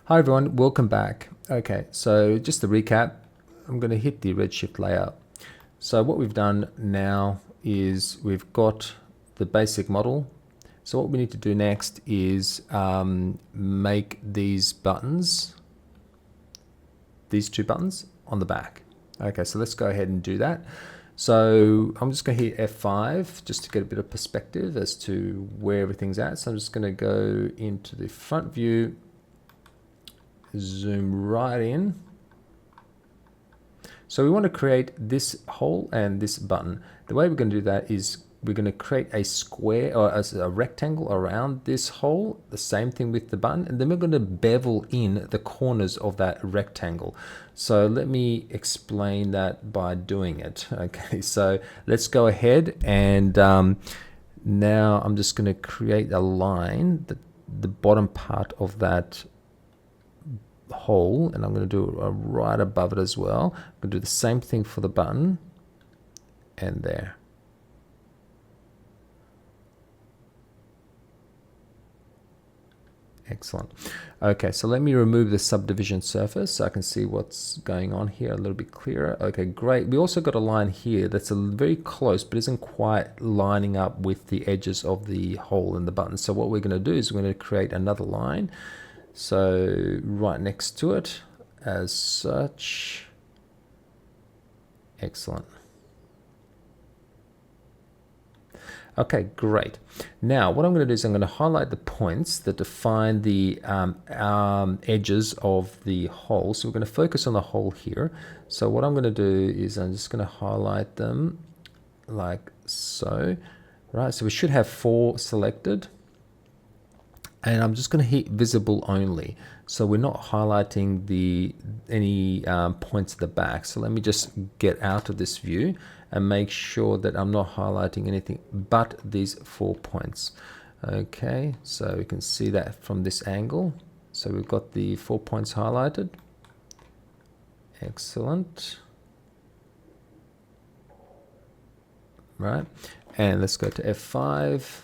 Hi everyone, welcome back. Okay, so just to recap, I'm going to hit the Redshift layout. So what we've done now is we've got the basic model. So what we need to do next is make these buttons, these two buttons on the back. Okay, so let's go ahead and do that. So I'm just going to hit F5 just to get a bit of perspective as to where everything's at. So I'm just going to go into the front view, zoom right in. So we want to create this hole and this button. The way we're going to do that is we're going to create a square or a rectangle around this hole, the same thing with the button, and then we're going to bevel in the corners of that rectangle. So let me explain that by doing it. Okay, so let's go ahead and now I'm just going to create a line, the bottom part of that hole, and I'm going to do it right above it as well. I'm going to do the same thing for the button and there. Excellent. Okay, so let me remove the subdivision surface so I can see what's going on here a little bit clearer. Okay, great. We also got a line here that's very close but isn't quite lining up with the edges of the hole in the button. So what we're going to do is we're going to create another line. So right next to it as such. Excellent. Okay, great. Now what I'm going to do is I'm going to highlight the points that define the edges of the hole. So we're going to focus on the hole here. So what I'm going to do is I'm just going to highlight them like so. Right, so we should have 4 selected. And I'm just going to hit visible only. So we're not highlighting any points at the back. So let me just get out of this view and make sure that I'm not highlighting anything but these 4 points. Okay, so we can see that from this angle. So we've got the 4 points highlighted. Excellent. Right, and let's go to F5.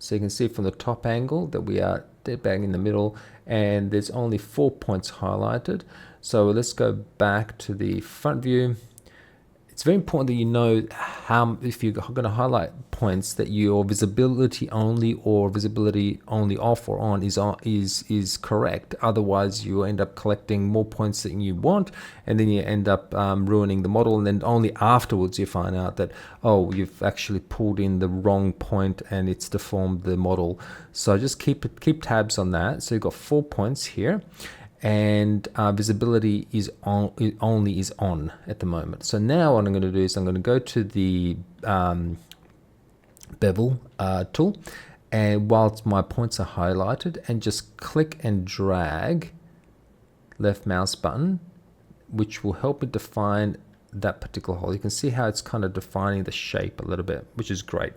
So you can see from the top angle that we are dead bang in the middle, and there's only 4 points highlighted. So let's go back to the front view. It's very important that you know if you're going to highlight points, that your visibility only or visibility only off or on is correct. Otherwise, you end up collecting more points than you want, and then you end up ruining the model. And then only afterwards you find out that, oh, you've actually pulled in the wrong point and it's deformed the model. So just keep tabs on that. So you've got 4 points here. And visibility is only on at the moment. So now what I'm going to do is I'm going to go to the bevel tool, and whilst my points are highlighted, and just click and drag left mouse button, which will help it define that particular hole. You can see how it's kind of defining the shape a little bit, which is great.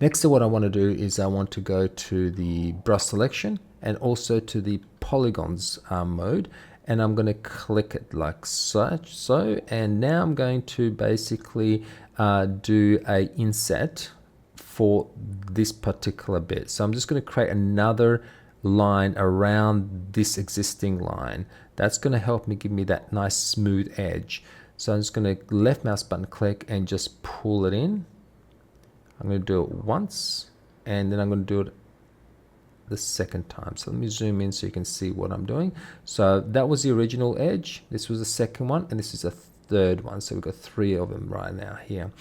Next to what I want to do is I want to go to the brush selection and also to the polygons mode, and I'm going to click it like such. And now I'm going to basically do a inset for this particular bit. So I'm just going to create another line around this existing line. That's going to help me give me that nice smooth edge. So I'm just going to left mouse button click and just pull it in. I'm going to do it once, and then I'm going to do it the second time. So let me zoom in so you can see what I'm doing. So that was the original edge. This was the second one, and this is a third one. So we've got 3 of them right now here.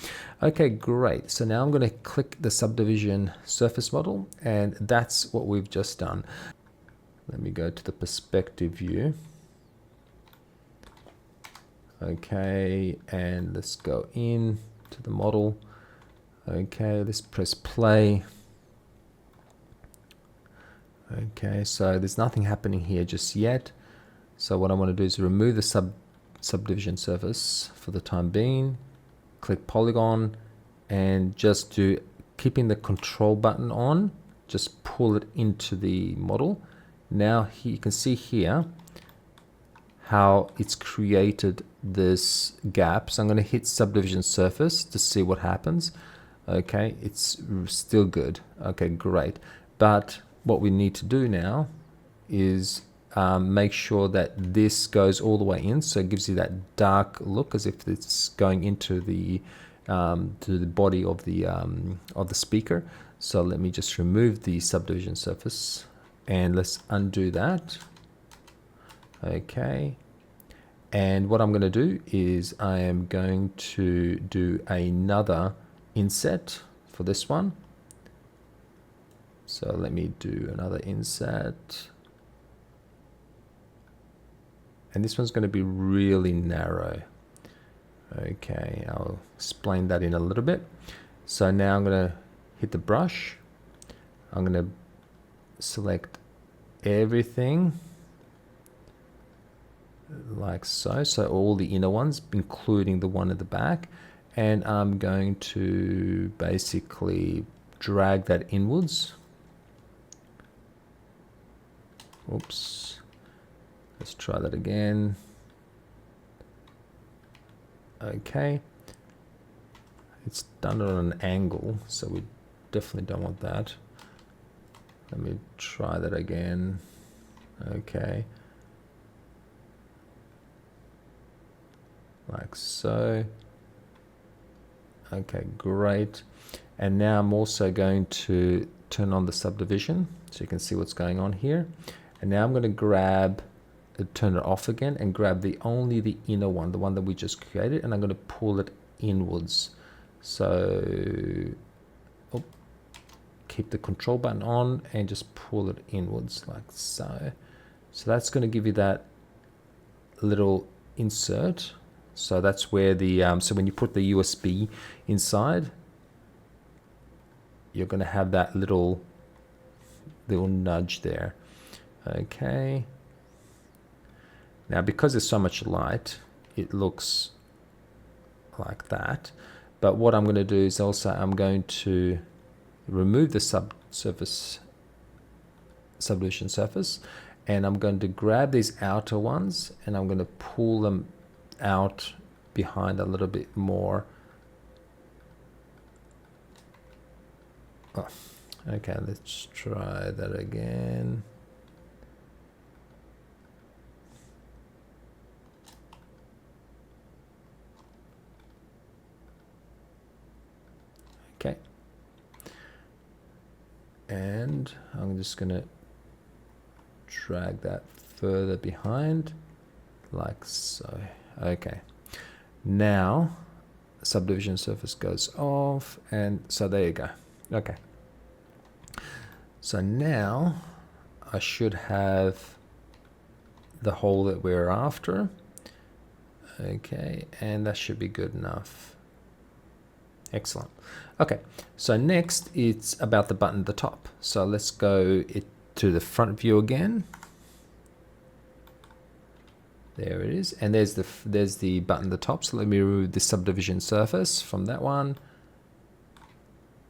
Okay, great. So now I'm going to click the subdivision surface model, and that's what we've just done. Let me go to the perspective view. Okay, and let's go in to the model. Okay, let's press play. Okay, so there's nothing happening here just yet. So what I want to do is remove the subdivision surface for the time being. Click polygon and just do, keeping the control button on, just pull it into the model. Now you can see here how it's created this gap. So I'm going to hit subdivision surface to see what happens. Okay, it's still good. Okay, great. But what we need to do now is make sure that this goes all the way in, so it gives you that dark look as if it's going into the to the body of the speaker. So let me just remove the subdivision surface and let's undo that. Okay, and what I'm going to do is I am going to do another inset for this one. So let me do another inset. And this one's going to be really narrow. Okay, I'll explain that in a little bit. So now I'm going to hit the brush. I'm going to select everything like so. So all the inner ones, including the one at the back. And I'm going to basically drag that inwards. Oops. Let's try that again. Okay. It's done it on an angle, so we definitely don't want that. Let me try that again. Okay. Like so. Okay, great. And now I'm also going to turn on the subdivision so you can see what's going on here. And now I'm going to grab, turn it off again and grab only the inner one, the one that we just created, and I'm going to pull it inwards. So keep the control button on and just pull it inwards like so. So that's going to give you that little insert. So that's where the so when you put the USB inside, you're going to have that little nudge there. Okay. Now, because there's so much light, it looks like that. But what I'm going to do is also I'm going to remove the subdivision surface, and I'm going to grab these outer ones and I'm going to pull them out behind a little bit more. Oh, okay, let's try that again. Okay, and I'm just going to drag that further behind like so. Okay, now subdivision surface goes off, and so there you go. Okay, so now I should have the hole that we're after. Okay, and that should be good enough. Excellent. Okay, so next it's about the button at the top. So let's go to the front view again. There it is, and there's the button at the top. So let me remove the subdivision surface from that one.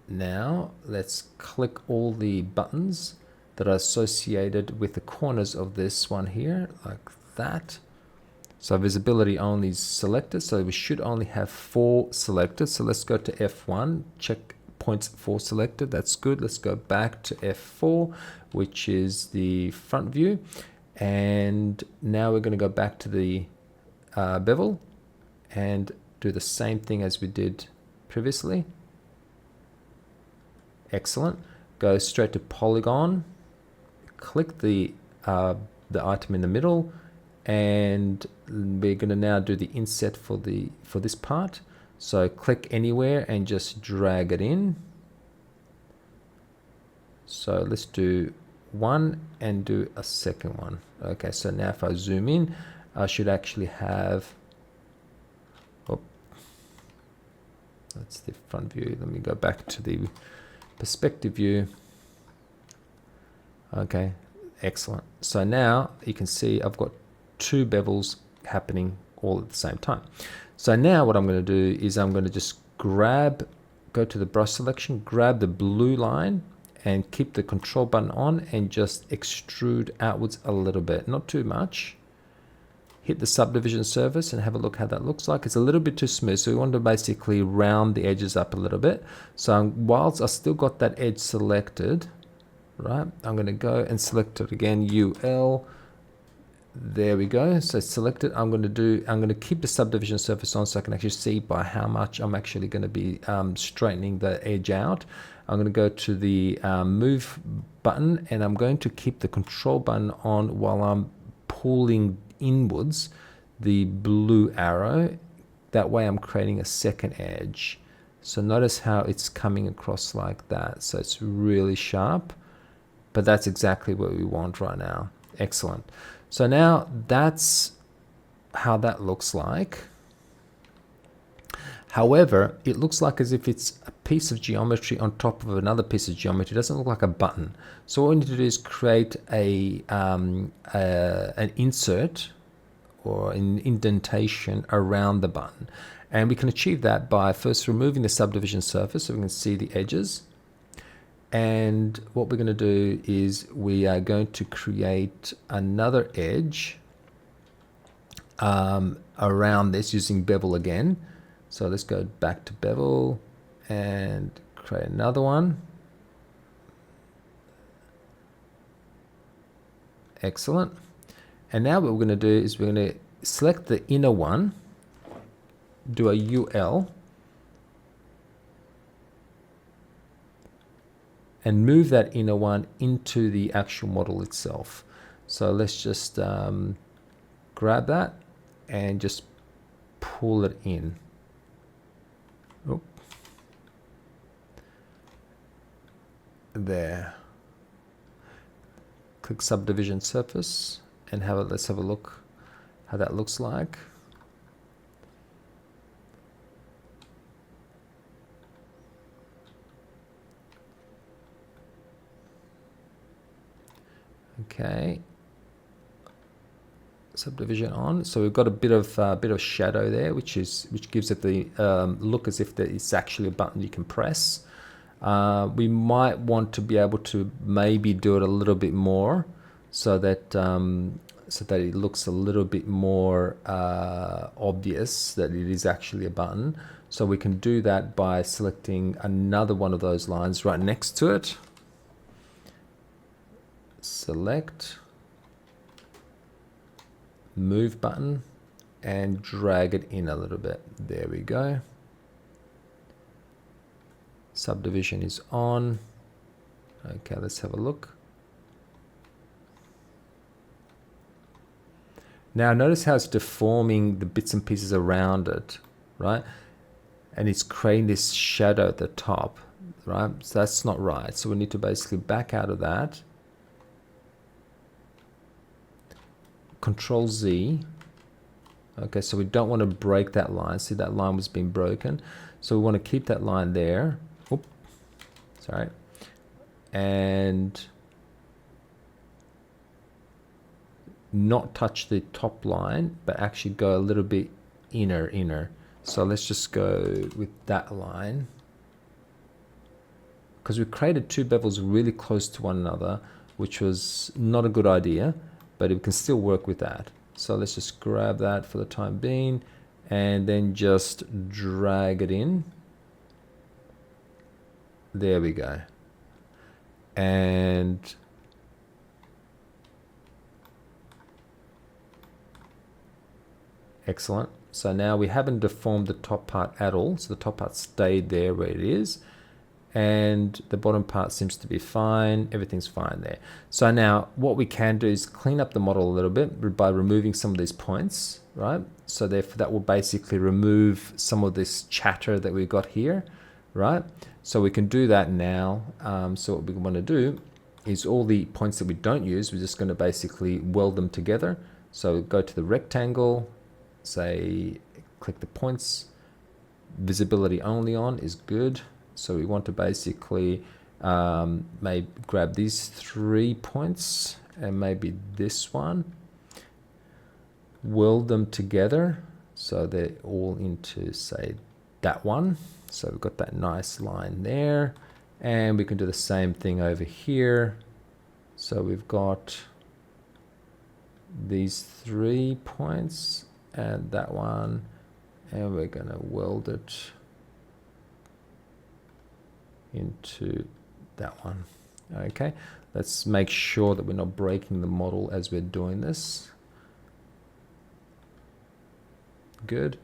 Now let's click all the buttons that are associated with the corners of this one here, like that. So visibility only is selected, so we should only have 4 selected. So let's go to F1, check points 4 selected, that's good. Let's go back to F4, which is the front view. And now we're going to go back to the bevel and do the same thing as we did previously. Excellent. Go straight to polygon, click the item in the middle, and we're going to now do the inset for this part. So click anywhere and just drag it in. So let's do one and do a second one. Okay, so now if I zoom in, I should actually have, oh, that's the front view. Let me go back to the perspective view. Okay, excellent. So now you can see I've got 2 bevels happening all at the same time. So now what I'm going to do is I'm going to just go to the brush selection, grab the blue line and keep the control button on and just extrude outwards a little bit, not too much. Hit the subdivision surface and have a look how that looks like. It's a little bit too smooth, so we want to basically round the edges up a little bit. So whilst I still got that edge selected, right? I'm going to go and select it again, UL. There we go. So select it. I'm going to keep the subdivision surface on so I can actually see by how much I'm actually going to be straightening the edge out. I'm going to go to the move button, and I'm going to keep the control button on while I'm pulling inwards the blue arrow. That way I'm creating a second edge. So notice how it's coming across like that. So it's really sharp, but that's exactly what we want right now. Excellent. So now that's how that looks like. However, it looks like as if it's a piece of geometry on top of another piece of geometry. It doesn't look like a button. So what we need to do is create an insert or an indentation around the button. And we can achieve that by first removing the subdivision surface so we can see the edges. And what we're going to do is we are going to create another edge around this using bevel again. So let's go back to bevel and create another one. Excellent. And now what we're going to do is we're going to select the inner one, do a UL, and move that inner one into the actual model itself. So let's just grab that and just pull it in. Oh. There. Click subdivision surface and let's have a look how that looks like. Okay, subdivision on. So we've got a bit of shadow there, which gives it the look as if it's actually a button you can press. We might want to be able to maybe do it a little bit more, so that it looks a little bit more obvious that it is actually a button. So we can do that by selecting another one of those lines right next to it. Select, move button, and drag it in a little bit. There we go. Subdivision is on. Okay, let's have a look. Now notice how it's deforming the bits and pieces around it, right? And it's creating this shadow at the top, right? So that's not right. So we need to basically back out of that. Control Z. Okay, so we don't want to break that line. See, that line was being broken. So we want to keep that line there. Oop, sorry. And not touch the top line, but actually go a little bit inner. So let's just go with that line. Because we created two bevels really close to one another, which was not a good idea, but it can still work with that. So let's just grab that for the time being and then just drag it in. There we go. And excellent. So now we haven't deformed the top part at all. So the top part stayed there where it is. And the bottom part seems to be fine. Everything's fine there. So now what we can do is clean up the model a little bit by removing some of these points, right? So therefore that will basically remove some of this chatter that we've got here, right? So we can do that now. So what we want to do is all the points that we don't use, we're just going to basically weld them together. So go to the rectangle, say, click the points, visibility only on is good. So we want to basically maybe grab these 3 points and maybe this one, weld them together so they're all into, say, that one. So we've got that nice line there, and we can do the same thing over here. So we've got these 3 points and that one, and we're going to weld it into that one. Okay, Let's make sure that we're not breaking the model as we're doing this. Good.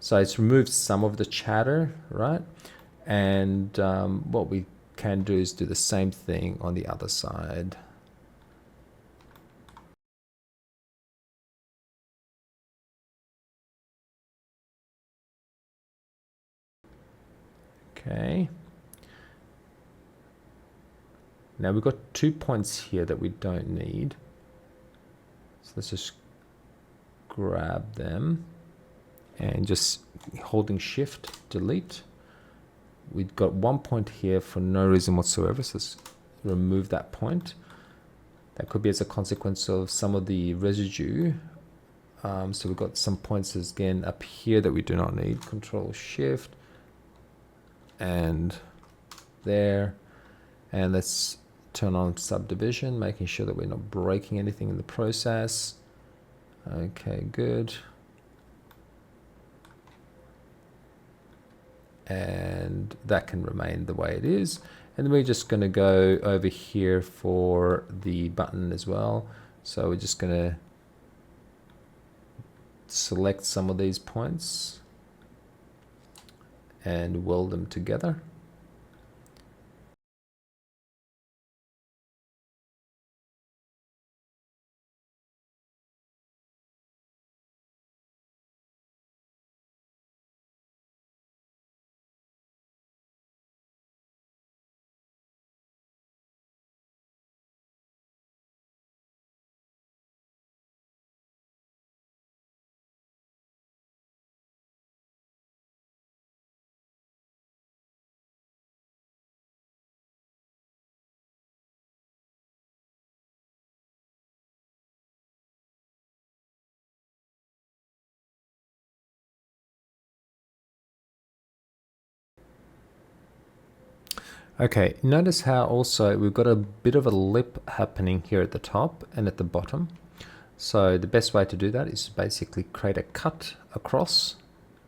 So it's removed some of the chatter, right? And what we can do is do the same thing on the other side. Okay. Now we've got 2 points here that we don't need. So let's just grab them and just holding shift, delete. We've got 1 point here for no reason whatsoever. So let's remove that point. That could be as a consequence of some of the residue. So we've got some points again up here that we do not need. Control shift and there. And let's turn on subdivision, making sure that we're not breaking anything in the process. Okay, good. And that can remain the way it is. And then we're just going to go over here for the button as well. So we're just going to select some of these points and weld them together. Okay, notice how also we've got a bit of a lip happening here at the top and at the bottom. So the best way to do that is basically create a cut across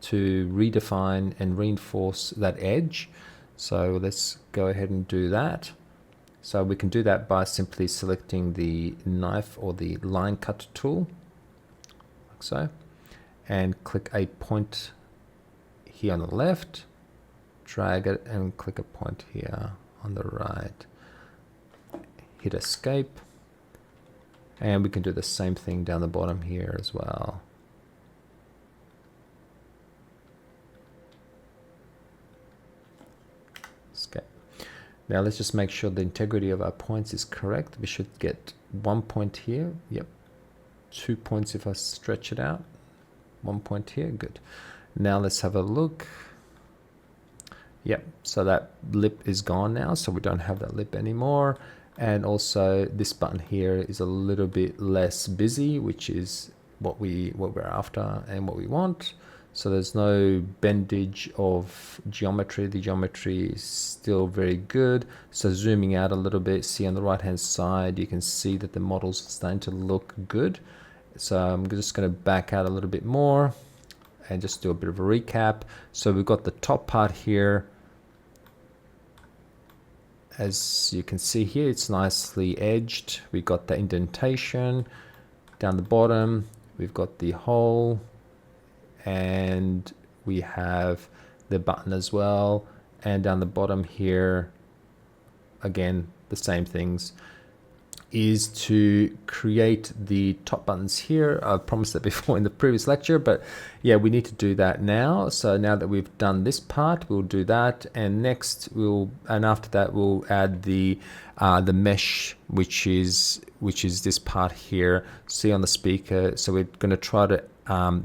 to redefine and reinforce that edge. So let's go ahead and do that. So we can do that by simply selecting the knife or the line cut tool, like so, and click a point here on the left, drag it and click a point here on the right. Hit escape. And we can do the same thing down the bottom here as well. Escape. Now let's just make sure the integrity of our points is correct. We should get 1 point here. Yep. 2 points if I stretch it out. 1 point here. Good. Now let's have a look. Yep, so that lip is gone now, so we don't have that lip anymore. And also this button here is a little bit less busy, which is what we're after and what we want. So there's no bendage of geometry. The geometry is still very good. So zooming out a little bit, see on the right hand side, you can see that the model's starting to look good. So I'm just going to back out a little bit more and just do a bit of a recap. So we've got the top part here. As you can see here, it's nicely edged. We've got the indentation down the bottom. We've got the hole, and we have the button as well. And down the bottom here, again, the same things, is to create the top buttons here. I promised that before in the previous lecture, but yeah, we need to do that now. So now that we've done this part, we'll do that, and next after that we'll add the mesh, which is this part here. See on the speaker. So we're going to try to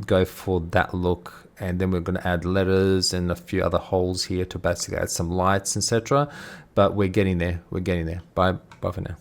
go for that look, and then we're going to add letters and a few other holes here to basically add some lights, etc. But we're getting there. We're getting there. Bye for now.